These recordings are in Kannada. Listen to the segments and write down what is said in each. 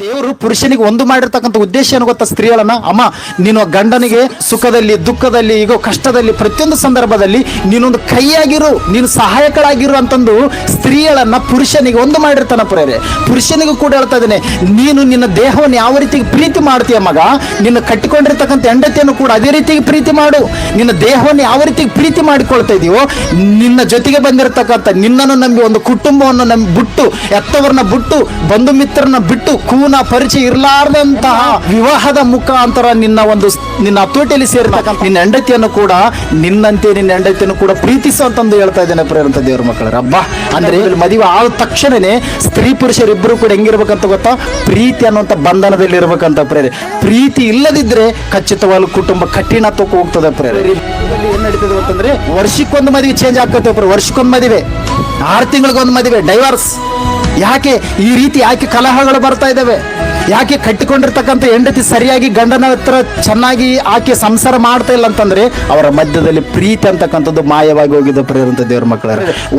ದೇವರು ಪುರುಷನಿಗೆ ಒಂದು ಮಾಡಿರ್ತಕ್ಕಂಥ ಉದ್ದೇಶ ಏನು ಗೊತ್ತಾ? ಸ್ತ್ರೀಗಳನ್ನ, ಅಮ್ಮ ನೀನು ಗಂಡನಿಗೆ ಸುಖದಲ್ಲಿ ದುಃಖದಲ್ಲಿ ಈಗ ಕಷ್ಟದಲ್ಲಿ ಪ್ರತಿಯೊಂದು ಸಂದರ್ಭದಲ್ಲಿ ನೀನೊಂದು ಕೈಯಾಗಿರು, ನೀನು ಸಹಾಯಕಳಾಗಿರು ಅಂತಂದು ಸ್ತ್ರೀಗಳನ್ನ ಪುರುಷನಿಗೆ ಒಂದು ಮಾಡಿರ್ತಾನ ಪ್ರೇರೆ. ಪುರುಷನಿಗೂ ಕೂಡ ಹೇಳ್ತಾ ಇದ್ದೇನೆ, ನೀನು ನಿನ್ನ ದೇಹವನ್ನು ಯಾವ ರೀತಿ ಪ್ರೀತಿ ಮಾಡ್ತೀಯ ಮಗ, ನಿನ್ನ ಕಟ್ಟಿಕೊಂಡಿರ್ತಕ್ಕಂಥ ಹೆಂಡತಿಯನ್ನು ಕೂಡ ಅದೇ ರೀತಿಗೆ ಪ್ರೀತಿ ಮಾಡು. ನಿನ್ನ ದೇಹವನ್ನು ಯಾವ ರೀತಿ ಪ್ರೀತಿ ಮಾಡಿಕೊಳ್ತಾ ಇದೆಯೋ, ನಿನ್ನ ಜೊತೆಗೆ ಬಂದಿರತಕ್ಕಂಥ ನಿನ್ನನ್ನು ನಂಬಿ ಒಂದು ಕುಟುಂಬವನ್ನು ನಂಬಿ ಬಿಟ್ಟು, ಎತ್ತವರನ್ನ ಬಿಟ್ಟು, ಬಂಧು ಮಿತ್ರರನ್ನ ಬಿಟ್ಟು, ಪರಿಚಯ ಇರಲಾರ್ದಂತಹ ವಿವಾಹದ ಮುಖಾಂತರ ನಿನ್ನ ಹತೋಟಿಯಲ್ಲಿ ಸೇರಿರ್ತಕ್ಕಂಥ ನಿನ್ನ ಹೆಂಡತಿಯನ್ನು ಕೂಡ ನಿನ್ನಂತೆ ನಿನ್ನ ಹೆಂಡತಿಯನ್ನು ಕೂಡ ಪ್ರೀತಿಸು ಅಂತಂದು ಹೇಳ್ತಾ ಇದ್ದೇನೆ ಪ್ರೇರಂತ ದೇವ್ರ ಮಕ್ಕಳ ರಬ್ಬ. ಅಂದ್ರೆ ಮದುವೆ ಆದ ತಕ್ಷಣನೇ ಸ್ತ್ರೀ ಪುರುಷರಿಬ್ಬರು ಕೂಡ ಹೆಂಗಿರ್ಬೇಕಂತ ಗೊತ್ತಾ? ಪ್ರೀತಿ ಅನ್ನುವಂಥ ಬಂಧನದಲ್ಲಿ ಇರ್ಬೇಕಂತ ಪ್ರೇರೆ. ಪ್ರೀತಿ ಇಲ್ಲದಿದ್ರೆ ಖಚಿತವಾದ ಕುಟುಂಬ ಕಠಿಣತ್ವಕ್ಕೆ ಹೋಗ್ತದೆ ಪ್ರೇರೆ. ಏನ್ ನಡೀತದೆ ಅಂತಂದ್ರೆ ವರ್ಷಕ್ಕೊಂದು ಮದುವೆ ಚೇಂಜ್ ಆಗ್ತದೆ ಪ್ರೇರೆ. ವರ್ಷಕ್ಕೊಂದು ಮದುವೆ, 6 ತಿಂಗಳಿಗೊಂದು ಮದುವೆ, ಡೈವರ್ಸ್. ಯಾಕೆ ಈ ರೀತಿ ಯಾಕೆ ಕಲಹಗಳು ಬರ್ತಾ ಇದ್ದಾವೆ? ಯಾಕೆ ಕಟ್ಟಿಕೊಂಡಿರ್ತಕ್ಕಂಥ ಹೆಂಡತಿ ಸರಿಯಾಗಿ ಗಂಡನ ಹತ್ರ ಚೆನ್ನಾಗಿ ಆಕೆ ಸಂಸಾರ ಮಾಡ್ತಾ ಇಲ್ಲ ಅಂತಂದ್ರೆ ಅವರ ಮಧ್ಯದಲ್ಲಿ ಪ್ರೀತಿ ಅಂತಕ್ಕಂಥದ್ದು ಮಾಯವಾಗಿ ಹೋಗಿದೆ ಪ್ರೇರಂತ ದೇವ್ರ ಮಕ್ಕಳ.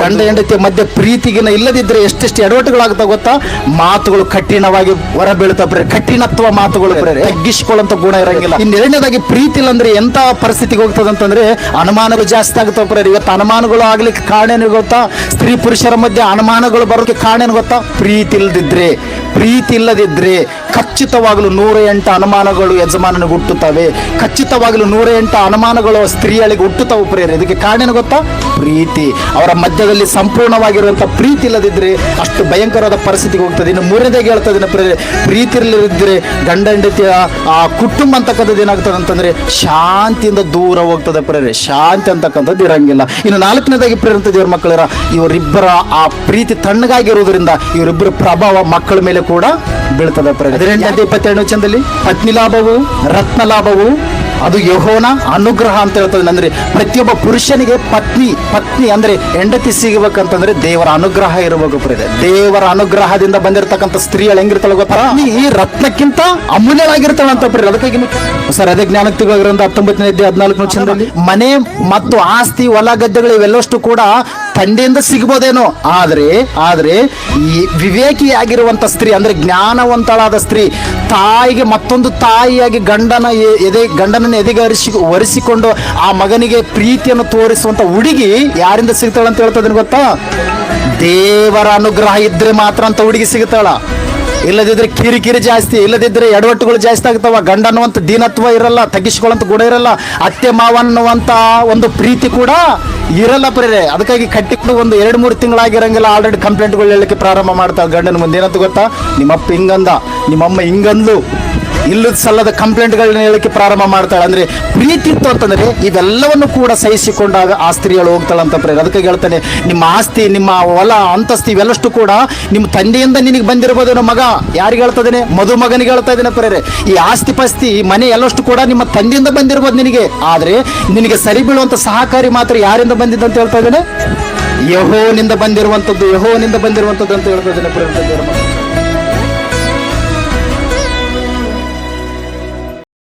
ಗಂಡ ಹೆಂಡತಿಯ ಮಧ್ಯೆ ಪ್ರೀತಿಗಿನ ಇಲ್ಲದಿದ್ರೆ ಎಷ್ಟೆಷ್ಟು ಎಡವಟುಗಳಾಗ್ತಾ ಗೊತ್ತಾ? ಮಾತುಗಳು ಕಠಿಣವಾಗಿ ಹೊರ ಬೀಳ್ತಾ ಪ್ರೇರೆ. ಕಠಿಣತ್ವ ಮಾತುಗಳು ಪ್ರೇರೆ, ತಗ್ಗಿಸ್ಕೊಳ್ಳುವಂತ ಗುಣ ಇರಂಗಿಲ್ಲ. ಇನ್ನೆರಡನೇದಾಗಿ ಪ್ರೀತಿ ಇಲ್ಲ ಅಂದ್ರೆ ಎಂತ ಪರಿಸ್ಥಿತಿಗೆ ಹೋಗ್ತದೆ ಅಂತಂದ್ರೆ ಅನುಮಾನಗಳು ಜಾಸ್ತಿ ಆಗ್ತಾವ ಪ್ರೇರೆ. ಇವತ್ತು ಅನುಮಾನಗಳು ಆಗ್ಲಿಕ್ಕೆ ಕಾರಣ ಏನು ಗೊತ್ತಾ? ಸ್ತ್ರೀ ಪುರುಷರ ಮಧ್ಯೆ ಅನುಮಾನಗಳು ಬರೋಕೆ ಕಾರಣ ಏನು ಗೊತ್ತಾ? ಪ್ರೀತಿ ಇಲ್ಲದಿದ್ರೆ ಖಚಿತವಾಗಲು 108 ಅನುಮಾನಗಳು ಯಜಮಾನನಿಗೆ ಹುಟ್ಟುತ್ತವೆ. ಖಚಿತವಾಗಲು 108 ಅನುಮಾನಗಳು ಸ್ತ್ರೀಯಳಿಗೆ ಹುಟ್ಟುತ್ತವೆ ಪ್ರೇರೆ. ಇದಕ್ಕೆ ಕಾರಣ ಏನು ಗೊತ್ತಾ? ಪ್ರೀತಿ. ಅವರ ಮಧ್ಯದಲ್ಲಿ ಸಂಪೂರ್ಣವಾಗಿರುವಂಥ ಪ್ರೀತಿ ಇಲ್ಲದಿದ್ರೆ ಅಷ್ಟು ಭಯಂಕರವಾದ ಪರಿಸ್ಥಿತಿಗೆ ಹೋಗ್ತದೆ. ಇನ್ನು ಮೂರನೇದಾಗಿ ಹೇಳ್ತಾ ಇದ್ದೀನಿ ಪ್ರೇರೆ, ಪ್ರೀತಿ ಇಲ್ಲದಿದ್ರೆ ಗಂಡ ಹೆಂಡತಿಯ ಆ ಕುಟುಂಬ ಅಂತಕ್ಕಂಥದ್ದು ಏನಾಗ್ತದೆ ಅಂತಂದ್ರೆ ಶಾಂತಿಯಿಂದ ದೂರ ಹೋಗ್ತದೆ ಪ್ರೇರೆ. ಶಾಂತಿ ಅಂತಕ್ಕಂಥದ್ದು ಇರಂಗಿಲ್ಲ. ಇನ್ನು 4ನೇದಾಗಿ ಪ್ರೇರಂತ ದೇವ್ರ ಮಕ್ಕಳಿರ, ಇವರಿಬ್ಬರ ಆ ಪ್ರೀತಿ ತಣ್ಣಗಾಗಿರುವುದರಿಂದ ಇವರಿಬ್ಬರ ಪ್ರಭಾವ ಮಕ್ಕಳ ಮೇಲೆ ಕೂಡ ಬೀಳ್ತದೆ ಪ್ರೇರೆ. 22 ಚಂದಲ್ಲಿ ಪತ್ನಿ ಲಾಭವು ರತ್ನ ಲಾಭವು ಅದು ಯೆಹೋವನ ಅನುಗ್ರಹ ಅಂತ ಹೇಳ್ತದೆ. ಅಂದ್ರೆ ಪ್ರತಿಯೊಬ್ಬ ಪುರುಷನಿಗೆ ಪತ್ನಿ ಅಂದ್ರೆ ಹೆಂಡತಿ ಸಿಗಬೇಕಂತಂದ್ರೆ ದೇವರ ಅನುಗ್ರಹ ಇರಬೇಕು ಪ್ರೇರೆ. ದೇವರ ಅನುಗ್ರಹದಿಂದ ಬಂದಿರತಕ್ಕಂಥ ಸ್ತ್ರೀಗಳು ಹೆಂಗಿರ್ತಾಳೆ ಗೊತ್ತಾ? ಈ ರತ್ನಕ್ಕಿಂತ ಅಮೂಲ್ಯವಾಗಿರ್ತಾಳೆ ಅಂತ ಪ್ರೇರೆ. ಅದಕ್ಕಾಗಿ ಸರ್ ಅದೇ ಜ್ಞಾನಕ್ಕೆ ತಿಳುವಳಿಕೆ 19ನೇ ಅಧ್ಯಾಯ 14ನೇ ವಚನದಲ್ಲಿ ಮನೆ ಮತ್ತು ಆಸ್ತಿ ಹೊಲ ಗದ್ದೆಗಳು ಇವೆಲ್ಲಷ್ಟು ಕೂಡ ತಂದೆಯಿಂದ ಸಿಗ್ಬೋದೇನೋ, ಆದ್ರೆ ಈ ವಿವೇಕಿಯಾಗಿರುವಂತ ಸ್ತ್ರೀ ಅಂದ್ರೆ ಜ್ಞಾನವಂತಳಾದ ಸ್ತ್ರೀ ತಾಯಿಗೆ ಮತ್ತೊಂದು ತಾಯಿಯಾಗಿ ಗಂಡನನ್ನು ಎದೆಗೆ ಒರೆಸಿಕೊಂಡು ಆ ಮಗನಿಗೆ ಪ್ರೀತಿಯನ್ನು ತೋರಿಸುವಂತ ಹುಡುಗಿ ಯಾರಿಂದ ಸಿಗ್ತಾಳ ಅಂತ ಹೇಳ್ತದನ್ ಗೊತ್ತಾ? ದೇವರ ಅನುಗ್ರಹ ಇದ್ರೆ ಮಾತ್ರ ಅಂತ ಹುಡುಗಿ ಸಿಗ್ತಾಳ. ಇಲ್ಲದಿದ್ರೆ ಕಿರಿಕಿರಿ ಜಾಸ್ತಿ, ಇಲ್ಲದಿದ್ರೆ ಎಡವಟ್ಟುಗಳು ಜಾಸ್ತಿ ಆಗ್ತಾವ. ಗಂಡ ಅನ್ನುವಂಥ ದೀನತ್ವ ಇರಲ್ಲ, ತಗ್ಗಿಸ್ಕೊಳ್ಳುವಂತ ಗುಣ ಇರಲ್ಲ, ಅತ್ತೆ ಮಾವ ಅನ್ನುವಂತ ಒಂದು ಪ್ರೀತಿ ಕೂಡ ಇರಲ್ಲ ಪ್ರೇರೆ. ಅದಕ್ಕಾಗಿ ಕಟ್ಟಿಕೊಂಡು ಒಂದು 2-3 ತಿಂಗಳಾಗಿರಂಗಿಲ್ಲ ಆಲ್ರೆಡಿ ಕಂಪ್ಲೇಂಟ್ಗಳು ಹೇಳಲಿಕ್ಕೆ ಪ್ರಾರಂಭ ಮಾಡ್ತಾವೆ ಗಂಡನ ಮುಂದೆ. ಏನಂತ ಗೊತ್ತಾ? ನಿಮ್ಮಪ್ಪ ಹಿಂಗಂದ, ನಿಮ್ಮಮ್ಮ ಹಿಂಗಂದ್ಲು, ಇಲ್ಲದ ಸಲ್ಲದ ಕಂಪ್ಲೇಂಟ್ಗಳನ್ನ ಹೇಳಲಿಕ್ಕೆ ಪ್ರಾರಂಭ ಮಾಡ್ತಾಳೆ. ಅಂದ್ರೆ ಪ್ರೀತಿ ಇತ್ತು ಅಂತಂದ್ರೆ ಇವೆಲ್ಲವನ್ನು ಕೂಡ ಸಹಿಸಿಕೊಂಡಾಗ ಆ ಸ್ತ್ರೀಗಳು ಹೋಗ್ತಾಳಂತ ಪ್ರೇರೆ. ಅದಕ್ಕೆ ಹೇಳ್ತಾನೆ, ನಿಮ್ಮ ಆಸ್ತಿ, ನಿಮ್ಮ ಹೊಲ, ಅಂತಸ್ತಿ ಇವೆಲ್ಲಷ್ಟು ಕೂಡ ನಿಮ್ಮ ತಂದೆಯಿಂದ ನಿನಗೆ ಬಂದಿರಬಹುದು. ಮಗ ಯಾರಿಗೆ ಹೇಳ್ತದೇನೆ? ಮದುಮಗನಿಗೆ ಹೇಳ್ತಾ ಇದ್ದೇನೆ ಪ್ರೇರೆ. ಈ ಆಸ್ತಿ ಪಾಸ್ತಿ ಮನೆ ಎಲ್ಲಷ್ಟು ಕೂಡ ನಿಮ್ಮ ತಂದೆಯಿಂದ ಬಂದಿರಬಹುದು ನಿನಗೆ. ಆದ್ರೆ ನಿನಗೆ ಸರಿ ಬೀಳುವಂತ ಸಹಕಾರಿ ಮಾತ್ರ ಯಾರಿಂದ ಬಂದಿದ್ದಂತ ಹೇಳ್ತಾ ಇದ್ದೇನೆ? ಯೆಹೋವನಿಂದ ಬಂದಿರುವಂತದ್ದು ಅಂತ ಹೇಳ್ತಾ ಇದ್ದೇನೆ ಪ್ರೇರೆ.